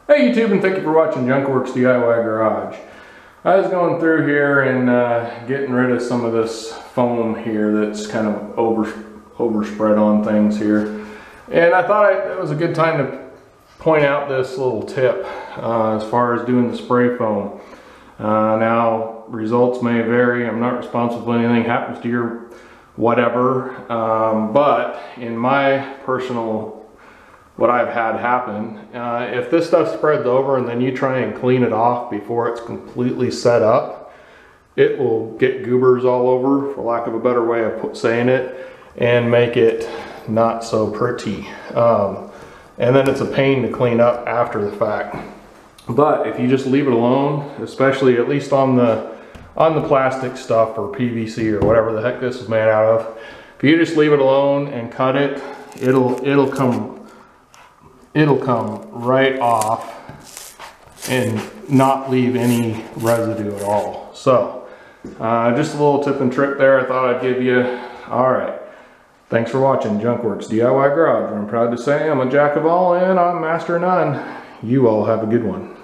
Hey YouTube, and thank you for watching Junkworks DIY Garage. I was going through here and getting rid of some of this foam here that's kind of overspread on things here. And I thought it was a good time to point out this little tip as far as doing the spray foam. Now, results may vary. I'm not responsible if anything happens to your whatever. But in my personal what I've had happen, if this stuff spreads over and then you try and clean it off before it's completely set up, it will get goobers all over, for lack of a better way of saying it, and make it not so pretty. And then it's a pain to clean up after the fact. But if you just leave it alone, especially at least on the plastic stuff or PVC or whatever the heck this is made out of, if you just leave it alone and cut it, it'll come right off and not leave any residue at all. So just a little tip and trick there I thought I'd give you. All right, thanks for watching Junkworks DIY Garage, where I'm proud to say I'm a jack of all and I'm master of none. You all have a good one.